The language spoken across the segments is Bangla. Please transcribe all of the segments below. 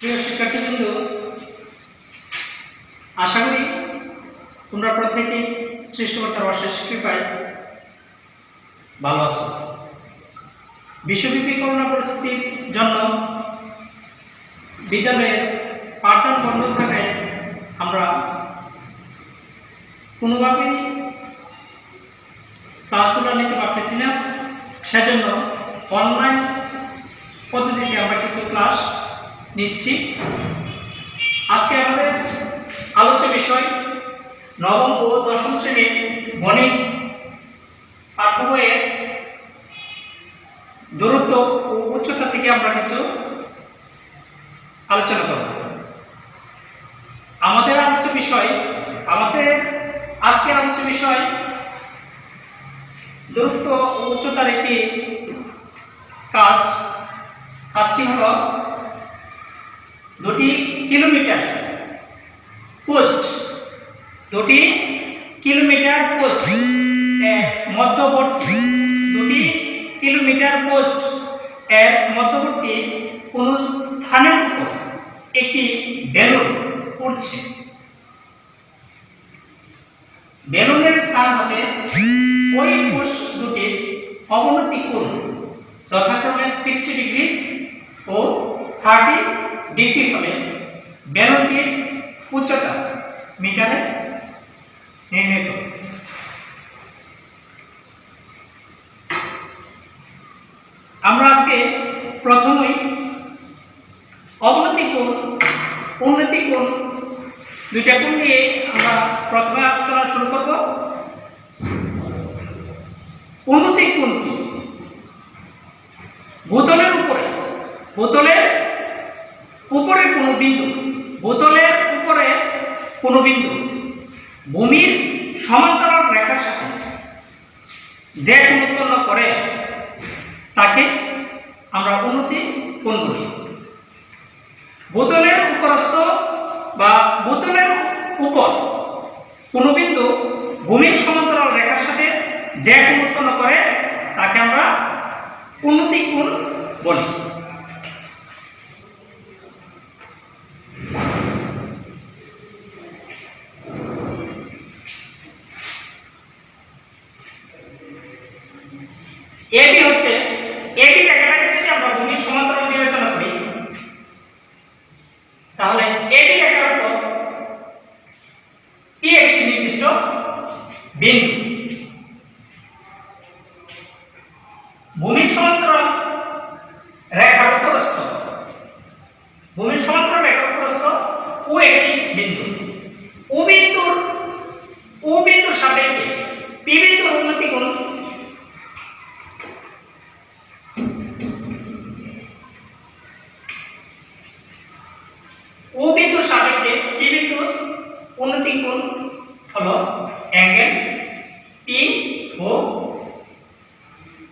প্রিয় শিক্ষার্থীবৃন্দ, আশা করি তোমরা প্রত্যেকেই সৃষ্টিকর্তার অশেষ কৃপায় ভালো আছো। বিশ্বব্যাপী করোনা পরিস্থিতির জন্য বিদ্যালয়ের পাঠদান বন্ধ থাকায় আমরা কোনোভাবেই ক্লাসগুলো নিতে পারতেছি না। সেজন্য অনলাইন পদ্ধতিতে আমরা কিছু ক্লাস নিচ্ছি। আজকে আমাদের আলোচ্য বিষয় নবম ও দশম শ্রেণীর গণিত পাঠ্য বইয়ের দূরত্ব ও উচ্চতা থেকে আমরা কিছু আলোচনা করব। আমাদের আলোচ্য বিষয় দূরত্ব ও উচ্চতার একটি কাজটি হলো দুটি কিলোমিটার পোস্ট এর মধ্যবর্তী কোন স্থানের উপর একটি বেলুন উঠছে। বেলুনের স্থান হতে ওই পোস্ট দুটির অবনতি কোণ যথাক্রমে 60 ডিগ্রি ও 30 ডিগ্রি হলে বেলুনটির উচ্চতা মিটারে নির্ণয় করো। আমরা আজকে প্রথমেই অবনতি কোণ উন্নতি কোণ দুইটা কোণ নিয়ে আমরা প্রথমে আলোচনা শুরু করব। উন্নতি কোণ কি? বোতলের উপরে কোনো বিন্দু ভূমির সমান্তরাল রেখার সাথে যে কোণ উৎপন্ন করে তাকে আমরা উন্নতি কোণ বলি। বোতলের উপর কোনো বিন্দু ভূমির সমান্তরাল রেখার সাথে যে কোণ উৎপন্ন করে তাকে আমরা উন্নতি কোণ বলি। এবি রেখাটাকে যদি আমরা ভূমির সমান্তরাল বিবেচনা করি তাহলে এবি রেখার উপর পি একটি নির্দিষ্ট বিন্দু। ভূমির সমান্তরাল রেখার উপরস্থ ও একটি বিন্দু। ও বিন্দুর সাপেক্ষে পি বিন্দুর উন্নতি কোণ হলো অ্যাঙ্গেল পি ও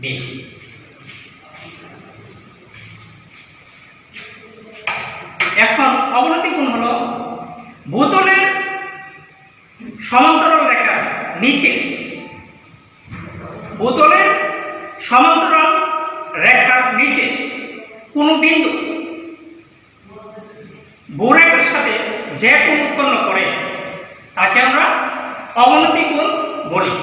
বি। এখন অবনতি কোণ হলো বোতলের সমান্তরাল রেখার নিচে কোন বিন্দু ভূরেখার সাথে যে কোণ উৎপন্ন করে তাকে আমরা অবনতি কোণ বলি।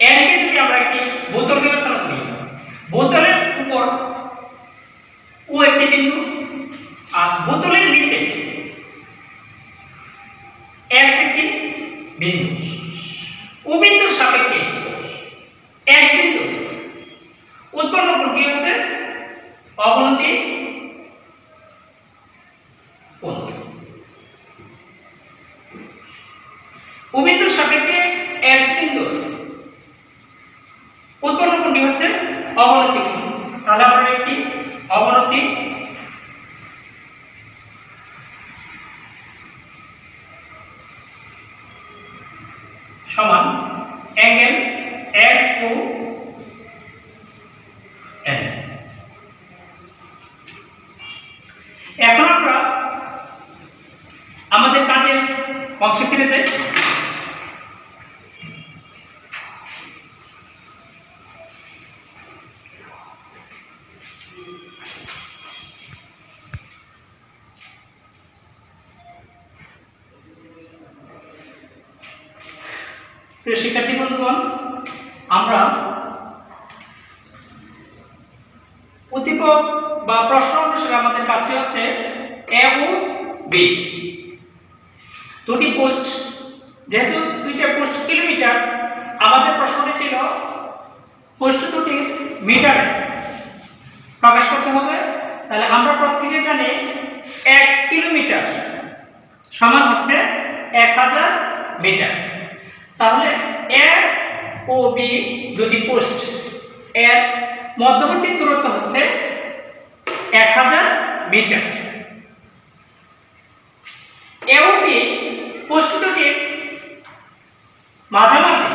এমকে যদি আমরা একটি বোতল বিবেচনা করি, বোতলের উপর ও একটি বিন্দু আর বোতলের নিচে এক্স একটি বিন্দু। ও বিন্দুর সাপেক্ষে এক্স বিন্দু উৎপন্ন কোণ কি হচ্ছে? অবনতি কোণ। ও বিন্দুর সাপেক্ষে এক্স বিন্দু উৎপন্ন কোণটি হচ্ছে অবনতি কোণ। তাহলে আমরা লিখি অবনতি সমান অ্যাঙ্গেল এক্স ও এন। এখন আমরা আমাদের কাজের অংশে ফিরে যাই। প্রিয় শিক্ষার্থী বন্ধুগণ, আমরা উদ্দীপক বা প্রশ্ন অনুসারে আমাদের কাজটি হচ্ছে এ ও বি দুটি পোস্ট, যেহেতু দুইটা পোস্ট কিলোমিটার, আমাদের প্রশ্নটি ছিল পোস্ট দুটি মিটারে প্রকাশ করতে হবে। তাহলে আমরা প্রত্যেকে জানি 1 কিলোমিটার সমান হচ্ছে 1000 মিটার। তাহলে এ ও বি দুটি পোস্ট, এর মধ্যবর্তী দূরত্ব হচ্ছে 1000 মিটার। এ ও বি পোস্ট দুটির মাঝামাঝি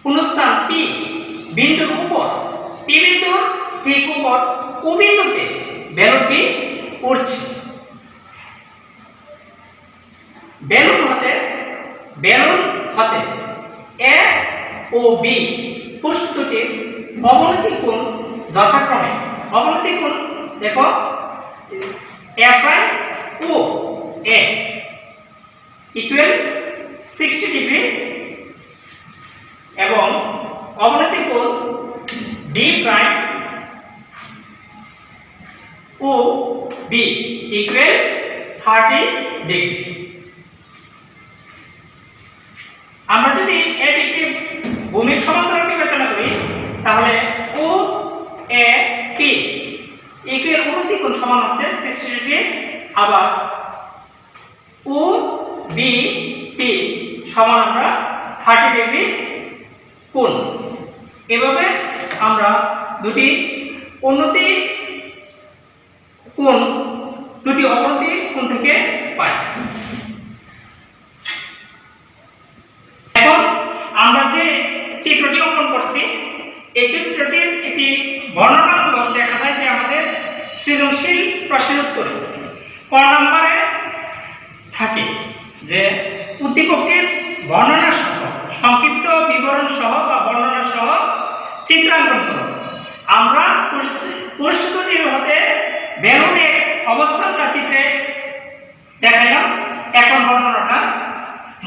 কোন স্থান পি বিন্দুর উপর, পি বিন্দুর ঠিক উপর ও বিন্দুতে বেলুনটি উড়ছে। বেলুন হতে এ ও বি পোস্ট দুটির অবনতি কোণ যথাক্রমে, অবনতি কোণ দেখো এ প্রাইম ও এ ইকুয়াল 60 ডিগ্রি এবং অবনতি কোণ ডি প্রাইম ও বি ইকুয়াল 30 ডিগ্রি। আমরা যদি এ বি কে ভূমির সমান্তরাল বিবেচনা করি তাহলে ও এ পি ইকুয়াল অবনতি কোণ সমান হচ্ছে 60 ডিগ্রি, আবার ও বি পি সমান আমরা 30 ডিগ্রি কোণ। এভাবে আমরা দুটি উন্নতি কোণ দুটি অবনতি কোণ থেকে পাই। এখন আমরা যে চিত্রটি অঙ্কন করছি, এই চিত্রটির একটি বর্ণনামূলক দেখা যায় যে আমাদের সৃজনশীল প্রশ্নের উত্তরে ক নম্বরে থাকে যে উদ্দীপকটির বর্ণনা সহ সংক্ষিপ্ত বিবরণ সহ বা বর্ণনা সহ চিত্রাঙ্কন করো। আমরা প্রস্তুতি হতে বেলুনের অবস্থানটা চিত্রে দেখাইলাম। এখন বর্ণনাটা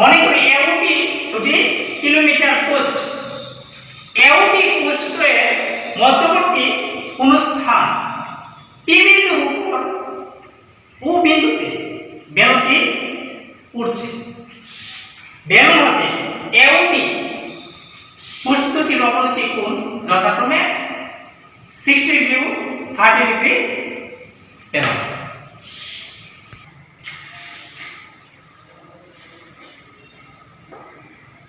মনে করি এ ও বি দুটি কিলোমিটার পোস্ট, এ ও বি পোস্টের মধ্যবর্তী কোন স্থান পি বিন্দুর উপর ও বিন্দুতে বেলুনটি উড়ছে। বেলুন হতে এ ও বি পোস্ট দুটির অবনতি কোণ যথাক্রমে 60 ডিগ্রি ও 30 ডিগ্রি বেলুন।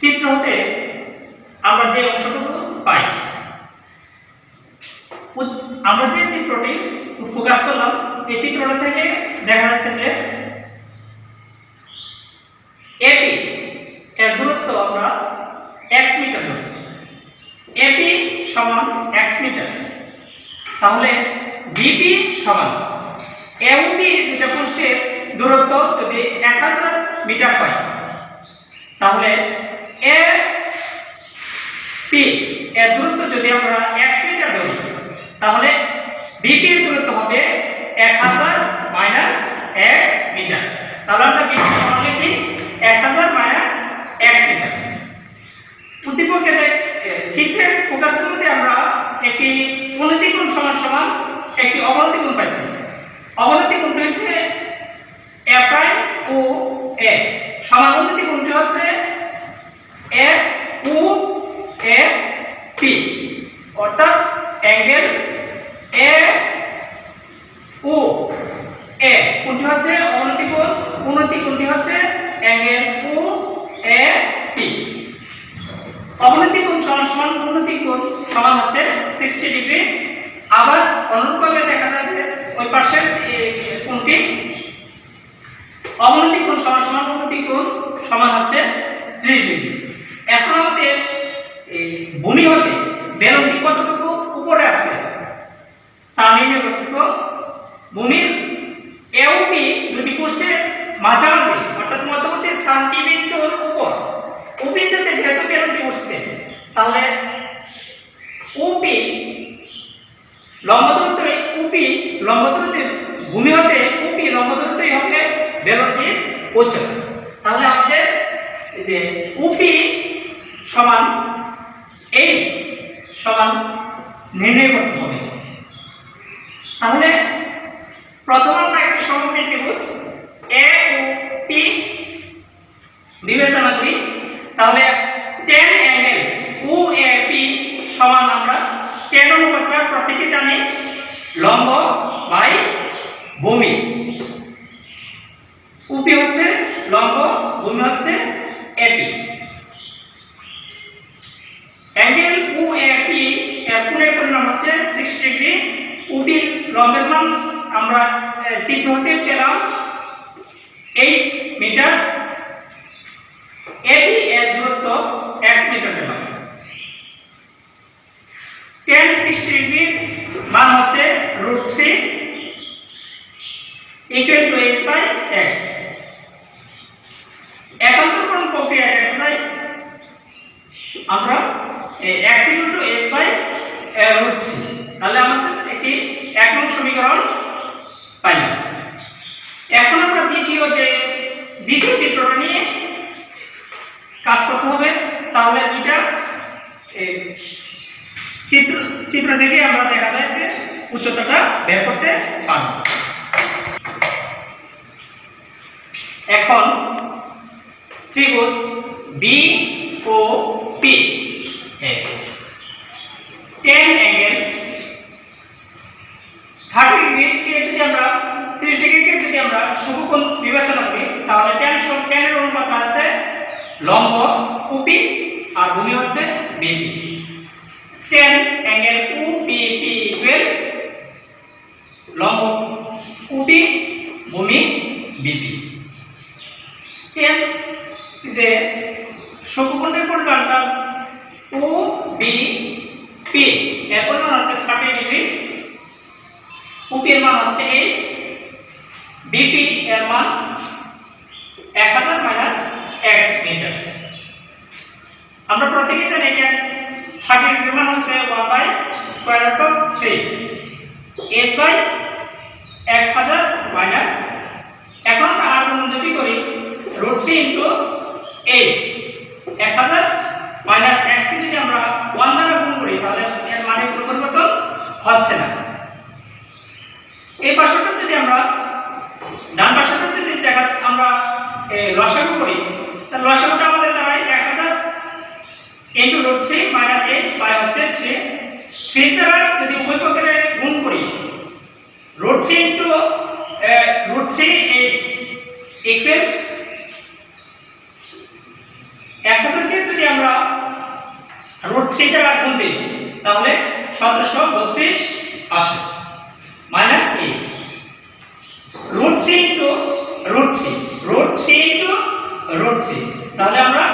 চিত্র হতে আমরা যে অংশটুকু পাই, আমরা যে চিত্রটি ফোকাস করলাম, এই চিত্রটা থেকে দেখা যাচ্ছে যে এপি এর দূরত্ব আমরা x মিটার ধরছি, এপি সমান x মিটার। তাহলে বিপি সমান এ ও বি দুটো পোস্টের দূরত্ব যদি 1000 মিটার হয়, তাহলে এ পি এর দূরত্ব যদি আমরা x মিটার ধরি, তাহলে বিপি এর দূরত্ব হবে 1000 মাইনাস x মিটার। তাহলে আমরা বিপি সমান লিখি 1000 মাইনাস x মিটার। উদ্দীপকের চিত্রে ফোকাস করতে আমরা একটি উন্নতি কোণ সমান সমান একটি অবনতি কোণ পাইছি। অবনতি কোণ হচ্ছে এ প্রাইম ও এ সমান উন্নতি কোণটি হচ্ছে এ ও এ পি, অর্থাৎ অ্যাঙ্গেল এ ও এ কোণটি হচ্ছে অবনতি কোণ, উন্নতি কোণটি হচ্ছে অ্যাঙ্গেল ও এ পি। অবনতি কোণ সমান সমান উন্নতি কোণ সমান হচ্ছে 60 ডিগ্রি। আবার অনুরূপভাবে দেখা যায় যে ওই পাশের কোণটি অবনতি কোণ সমান সমান উন্নতি কোণ সমান হচ্ছে 30 ডিগ্রি। এখন আমাদের বেলুনটি কতটুকু উপরে আছে তা নির্ণয় করতে হবে। ভূমির এওপি দুটি পৃষ্ঠের মাঝামাঝি অর্থাৎ মধ্যবর্তী স্থানটি বিন্দুর উপর, ও বিন্দুতে যেহেতু বেলুনটি উঠছে তাহলে ওপি লম্ব দূরত্ব, ওপি লম্ব দূরত্ব ভূমি হতে ওপি লম্ব দূরত্বই হবে বেলুনটির উচ্চতা। তাহলে আমাদের যে ওপি সমান এইচ সমান নির্ণয় করতে হবে। তাহলে প্রথম আমরা একটি সমকোণী ত্রিভুজ এ ও পি বিবেচনা করি। তাহলে tan angle O A P সমান আমরা tan অনুপাত প্রত্যেকে জানি লম্ব বাই ভূমি। ওপি হচ্ছে লম্ব, ভূমি হচ্ছে AP. Angle O A P এর কোণের পরিমাণ হচ্ছে 60 ডিগ্রি। ওপির লম্বের মান আমরা চিত্র হতে পেলাম h মিটার, এপি এর দূরত্ব x মিটার পেলাম। tan 60 ডিগ্রির মান হচ্ছে √3 equal to h by x। একান্তরকরণ প্রক্রিয়া দেখা যায় আমরা x equal to h by √3। তাহলে আমাদের একটি 1 নং সমীকরণ পাইলাম। এখন আমরা দ্বিতীয় চিত্রটা নিয়ে কাজ করতে হবে। তাহলে দুইটা চিত্র থেকে আমরা দেখা যায় যে উচ্চতাটা বের করতে পারব। এখন ত্রিভুজ B O P tan angle 30 degree কে যদি আমরা 30 ডিগ্রিকে যদি আমরা সমকোণ বিবেচনা করি তাহলে tan এর অনুপাত আছে লম্ব ওপি আর ভূমি হচ্ছে বিপি। tan অ্যাঙ্গেল ওপিপি ইকুয়াল লম্ব ওপি ভূমি বিপি। tan যে সমকোণের পরিমাণটা ও বি পি এর পরিমাণ হচ্ছে 30 ডিগ্রি, ওপি এর মান হচ্ছে h, বিপি এর মান 1000 মাইনাস x মিটার। আমরা প্রত্যেকে জানি এটা 30 ডিগ্রি মান হচ্ছে 1 by square root of 3 h by 1000 minus. এখন আমরা আর গুণ যদি করি √3 ইনটু h 1000 মাইনাস x কে যদি আমরা 1 দ্বারা গুণ করি তাহলে এর মানে কোনো পরিবর্তন হচ্ছে না। এই পাশটা যদি আমরা ডান পাশটা যদি আমরা লসাগু করি তাহলে লসাগুটা আমাদের দাঁড়ায় 1000 ইনটু √3 মাইনাস h বাই হচ্ছে 3 দ্বারা যদি উভয় পক্ষে গুণ করি √3 ইনটু √3h ইকুয়াল 1000 কে যদি আমরা √3 দ্বারা গুণ দিই তাহলে 1732 আসে মাইনাস h √3 ইনটু √3 ইনটু √3 তাহলে আমরা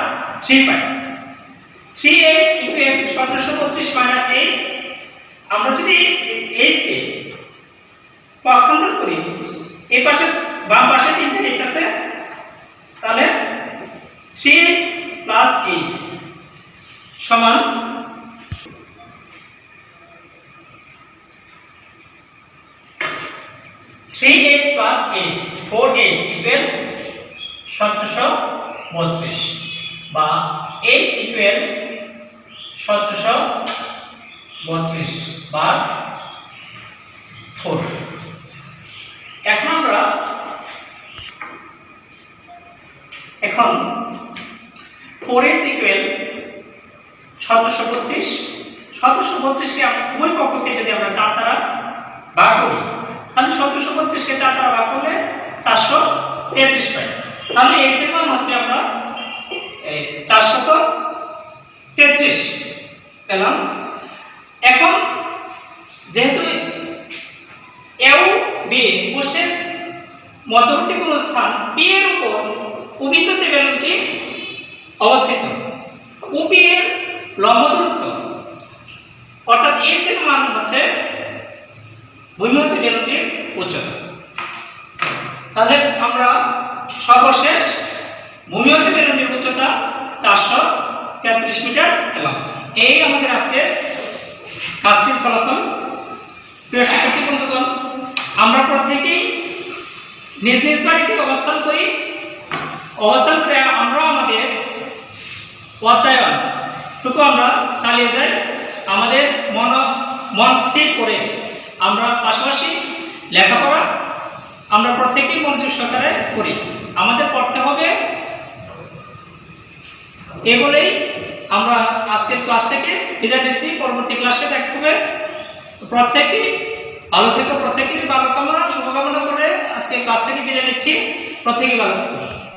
3 পাই। 3h equal 1732 minus h। আমরা যদি h কে পক্ষান্তর করি এই পাশে বাম পাশে 3টা h আছে তাহলে 3h প্লাস h সমান 3h plus h 4h equal 1732 বা h equal 1732 ভাগ 4। এখন আমরা 4h equal 1732 1732 কে উভয় পক্ষকে যদি আমরা 4 দ্বারা ভাগ করি তাহলে 1732 কে 4 দ্বারা ভাগ করলে 433 পাই। তাহলে x এর মান হচ্ছে আমরা 433 পেলাম। এখন যেহেতু এও বি পৃষ্ঠের মধ্যবর্তী কোন স্থান পি এর উপর ও বিন্দুতে বেলুনটি অবস্থিত, ওপি এর লম্ব দূরত্ব ভূমি হতে বেলুনটির উচ্চতা। তাহলে আমরা সর্বশেষ ভূমি হতে বেলুনটির উচ্চতা 433 মিটার পেলাম। এই আমাদের আজকে কাজটির ফলাফল। প্রিয় শিক্ষার্থী বন্ধুগণ, আমরা প্রত্যেকেই নিজ নিজ বাড়িতে অবস্থান করি। অবস্থান করে আমরা আমাদের অধ্যয়নটুকু আমরা চালিয়ে যাই। আমাদের মন স্থির করে আমরা পাশাপাশি লেখাপড়া আমরা প্রত্যেকেই মনোযোগ সহকারে করি। আমাদের পড়তে হবে। এ বলেই আমরা আজকের ক্লাস থেকে বিদায় নিচ্ছি। পরবর্তী ক্লাসে দেখা হবে। প্রত্যেকেই ভালো থেকো, প্রত্যেকেরই ভালো কামনা শুভকামনা করে আজকে ক্লাস থেকে বিদায় নিচ্ছি। প্রত্যেকেই ভালো থেকো।